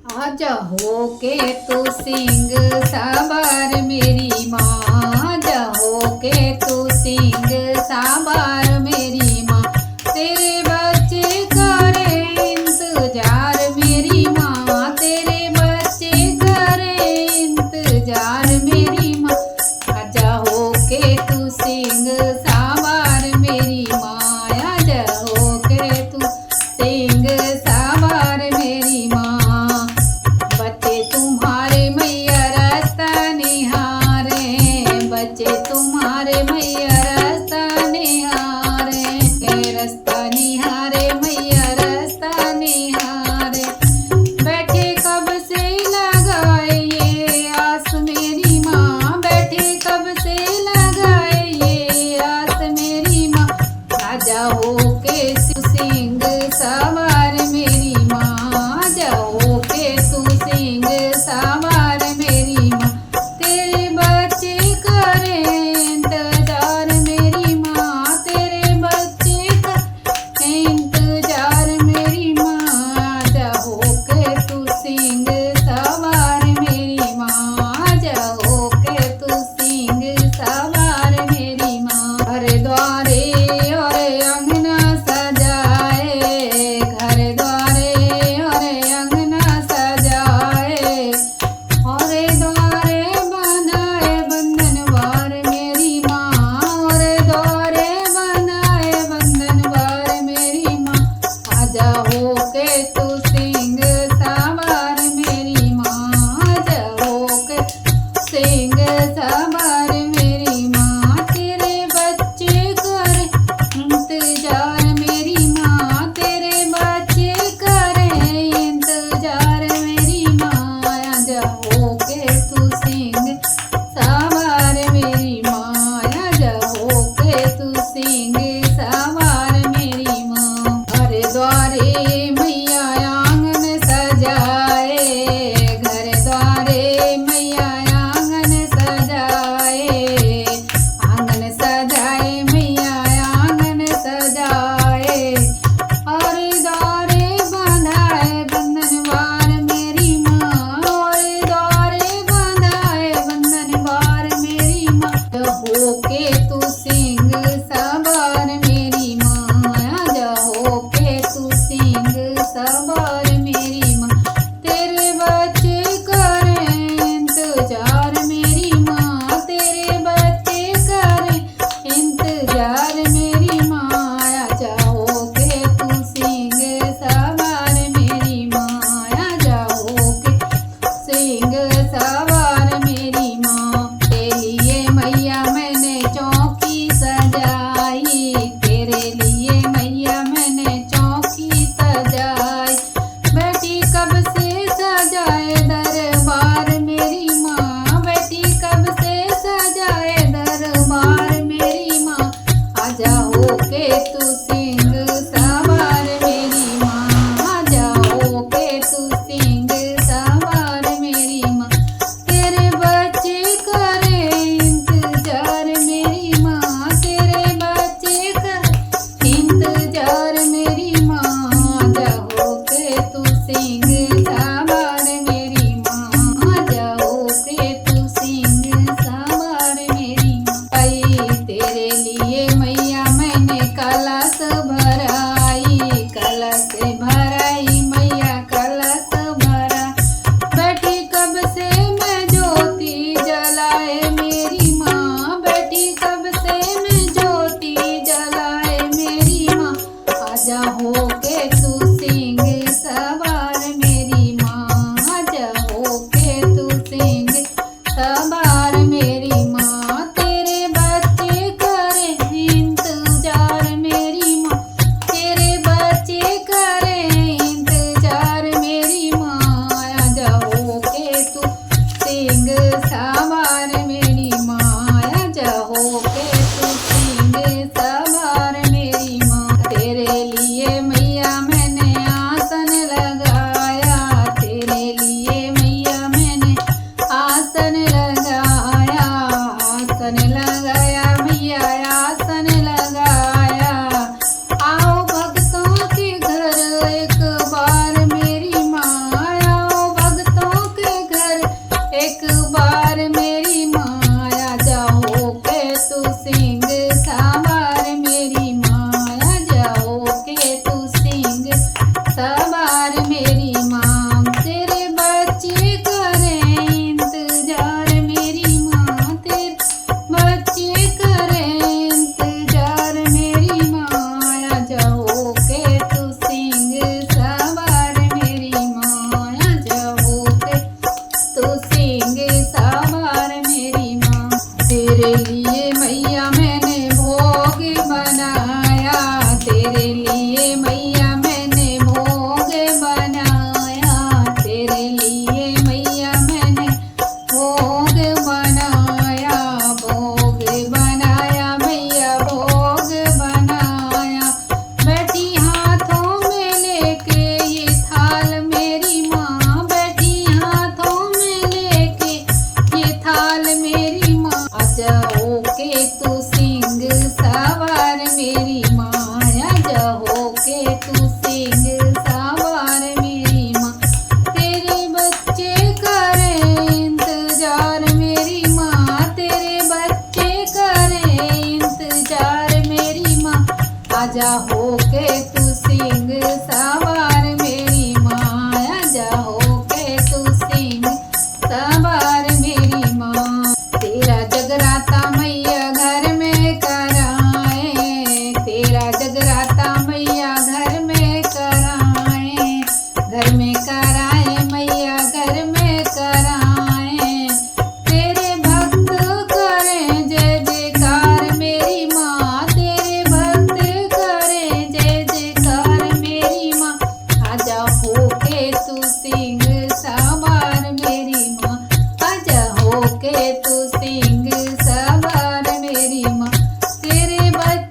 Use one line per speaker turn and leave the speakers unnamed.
आजा हो के तू सिंह सवार मेरी माँ, आजा हो के तू सिंह सवार मेरी माँ। तेरे बच्चे करे इंतजार मेरी माँ, तेरे बच्चे करे इंतजार मेरी माँ। आजा हो के तू सिंह सवार मेरी माँ, आजा हो के तू सिंह सवार मेरी माँ। बच्चे तुम्हारे मैया रास्ता निहारे, बच्चे तुम्हारे मैया रास्ता निहारे, रास्ता निहारे मैया रास्ता निहारे। बैठे कब से लगाए ये आस मेरी माँ, बैठे कब से लगाए ये आस मेरी माँ। आजा हो के तू सिंह सवार मेरी माँ, आजा हो के तू सिंह सवार मेरी माँ। तेरे बच्चे करे इंतजार मेरी माँ, तेरे बच्चे करे इंतजार मेरी माँ। आजा हो के तू सिंह सवार मेरी माँ, आजा हो के तू सिंह सवार मेरी माँ। घर द्वारे और अंगना सजाए, घर द्वारे और अंगना सजाए, और द्वारे बनाए बंधनवार मेरी माँ, और द्वारे बनाए बंधनवार मेरी माँ। आजा हो के तू सिंह सवार मेरी माँ, आजा हो के सिंह सवार मेरी माँ। तेरे बच्चे करे इंतजार मेरी माँ, तेरे बच्चे करे इंतजार मेरी माँ। आजा हो के तू सिंह सवार मेरी माँ, आजा हो के तू सिंह सवार मेरी माँ। घर द्वारे मैया आंगन सजाए, घर द्वारे मैया आंगन सजाए, आंगन सजाए मैया आंगन सजाए, और द्वारे बंधाए बंधनवार मेरी माँ, और द्वारे बंधाए बंधनवार मेरी माँ। हो के तू सिंह सवार मेरी माँ, आजा हो के तू सिंह सवार मेरी माँ। तेरे बच्चे करे इंतजार मेरी माँ, तेरे बच्चे करे इंतजार मेरी माँ। आजा हो के तू सिंह सवार मेरी माँ, आजा हो के सिंह सवार मेरी माँ। तेरे लिए मैया मैंने चौकी सजाई, तेरे लिए मैया मैंने चौकी सजाई। बैठी कब से सजाए दरबार मेरी माँ, बैठी कब से सजाए दरबार मेरी माँ। आजा हो के तू सिंह सवार मेरी माँ, आजा हो के तू सिंह सवार मेरी माँ। तेरे बच्चे करे इंतजार मेरी माँ, तेरे बच्चे करे इंतजार मेरी माँ। आजा हो के तू सिंह सवार मेरी माँ, आजा हो के तू सिंह सवार मेरी माँ। आई तेरे लिए मैया मैंने कलश भराई, कलश भराई मैया कलश तेरे बच्चे